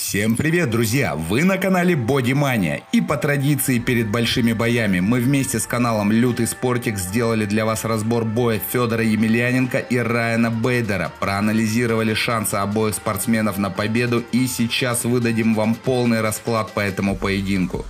Всем привет, друзья! Вы на канале Бодимания. И по традиции перед большими боями мы вместе с каналом Лютый Спортик сделали для вас разбор боя Федора Емельяненко и Райана Бейдера. Проанализировали шансы обоих спортсменов на победу и сейчас выдадим вам полный расклад по этому поединку.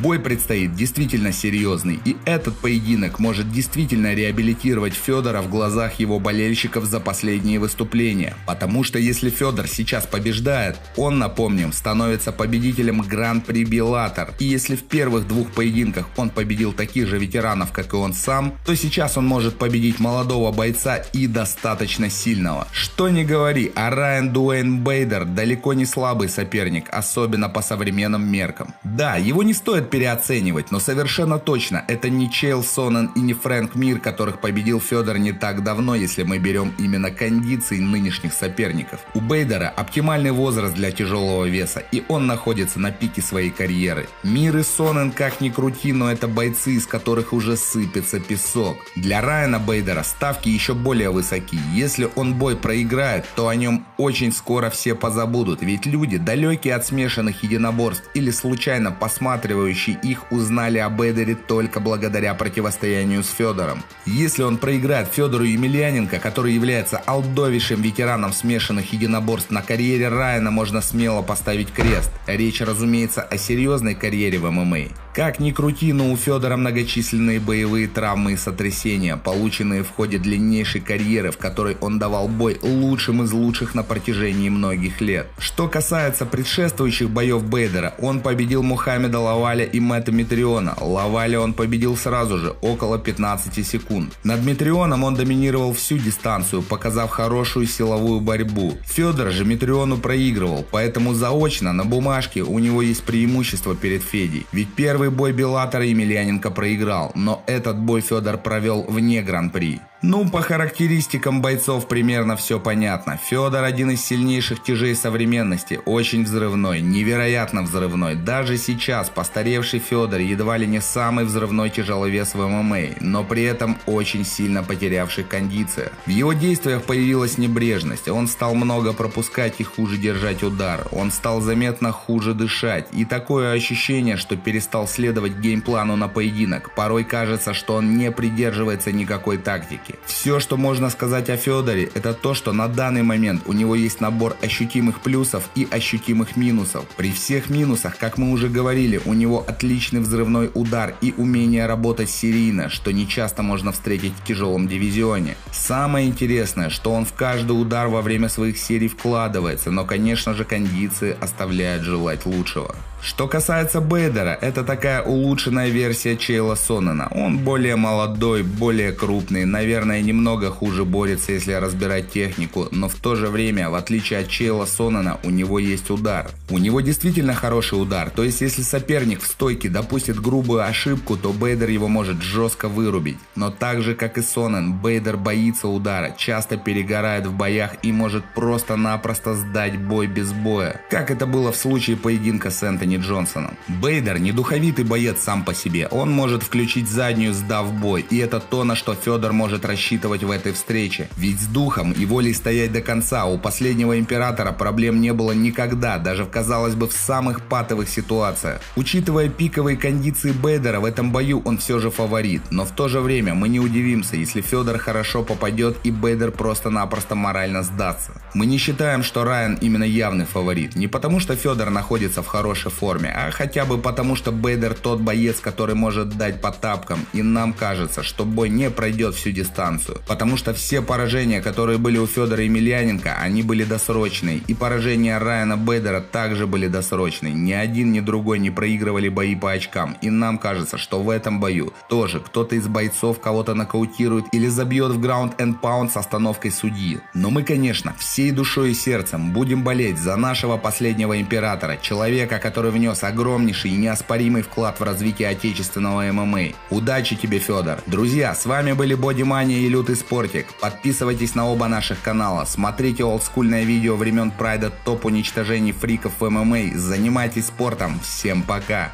Бой предстоит действительно серьезный, и этот поединок может действительно реабилитировать Федора в глазах его болельщиков за последние выступления. Потому что если Федор сейчас побеждает, он, напомним, становится победителем Гран-при Беллатор. И если в первых двух поединках он победил таких же ветеранов, как и он сам, то сейчас он может победить молодого бойца и достаточно сильного. Что ни говори, а Райан Дуэйн Бейдер далеко не слабый соперник, особенно по современным меркам. Да, его не стоит переоценивать, но совершенно точно это не Чейл Сонен и не Фрэнк Мир, которых победил Федор не так давно, если мы берем именно кондиции нынешних соперников. У Бейдера оптимальный возраст для тяжелого веса, и он находится на пике своей карьеры. Мир и Сонен, как ни крути, но это бойцы, из которых уже сыпется песок. Для Райана Бейдера ставки еще более высоки. Если он бой проиграет, то о нем очень скоро все позабудут, ведь люди, далекие от смешанных единоборств или случайно посматривающие их, узнали о Бейдере только благодаря противостоянию с Федором. Если он проиграет Федору Емельяненко, который является олдовейшим ветераном смешанных единоборств, на карьере Райана можно смело поставить крест. Речь, разумеется, о серьезной карьере в ММА. Как ни крути, но у Федора многочисленные боевые травмы и сотрясения, полученные в ходе длиннейшей карьеры, в которой он давал бой лучшим из лучших на протяжении многих лет. Что касается предшествующих боев Бейдера, он победил Мухаммеда Лаваля и Мэтта Митриона. Лаваля он победил сразу же, около 15 секунд. Над Митрионом он доминировал всю дистанцию, показав хорошую силовую борьбу. Федор же Митриону проигрывал, поэтому заочно на бумажке у него есть преимущество перед Федей. Ведь первый бой Беллатора Емельяненко проиграл, но этот бой Федор провел вне Гран-при. Ну, по характеристикам бойцов примерно все понятно. Федор один из сильнейших тяжей современности, очень взрывной, невероятно взрывной. Даже сейчас постаревший Федор едва ли не самый взрывной тяжеловес в ММА, но при этом очень сильно потерявший кондицию. В его действиях появилась небрежность, он стал много пропускать и хуже держать удар, он стал заметно хуже дышать, и такое ощущение, что перестал следовать геймплану на поединок. Порой кажется, что он не придерживается никакой тактики. Все, что можно сказать о Федоре, это то, что на данный момент у него есть набор ощутимых плюсов и ощутимых минусов. При всех минусах, как мы уже говорили, у него отличный взрывной удар и умение работать серийно, что не часто можно встретить в тяжелом дивизионе. Самое интересное, что он в каждый удар во время своих серий вкладывается, но, конечно же, кондиции оставляют желать лучшего. Что касается Бейдера, это такая улучшенная версия Чейла Сонена. Он более молодой, более крупный, наверное, немного хуже борется, если разбирать технику, но в то же время, в отличие от Чейла Сонена, у него есть удар. У него действительно хороший удар, то есть если соперник в стойке допустит грубую ошибку, то Бейдер его может жестко вырубить. Но так же, как и Сонен, Бейдер боится удара, часто перегорает в боях и может просто-напросто сдать бой без боя, как это было в случае поединка с Энтони Джонсоном. Бейдер не духовитый боец сам по себе, он может включить заднюю, сдав бой, и это то, на что Федор может рассчитывать в этой встрече. Ведь с духом и волей стоять до конца у последнего императора проблем не было никогда, даже казалось бы в самых патовых ситуациях. Учитывая пиковые кондиции Бейдера, в этом бою он все же фаворит, но в то же время мы не удивимся, если Федор хорошо попадет и Бейдер просто-напросто морально сдастся. Мы не считаем, что Райан именно явный фаворит, не потому что Федор находится в хорошей форме, а хотя бы потому, что Бейдер тот боец, который может дать по тапкам, и нам кажется, что бой не пройдет всю дистанцию, потому что все поражения, которые были у Федора Емельяненко, они были досрочные, и поражения Райана Бейдера также были досрочные, ни один, ни другой не проигрывали бои по очкам, и нам кажется, что в этом бою тоже кто-то из бойцов кого-то нокаутирует или забьет в ground and pound с остановкой судьи. Но мы, конечно, всей душой и сердцем будем болеть за нашего последнего императора, человека, который внес огромнейший и неоспоримый вклад в развитие отечественного ММА. Удачи тебе, Федор! Друзья, с вами были Бодимания и Лютый Спортик. Подписывайтесь на оба наших канала, смотрите олдскульное видео времен Прайда, топ уничтожений фриков в ММА, занимайтесь спортом. Всем пока!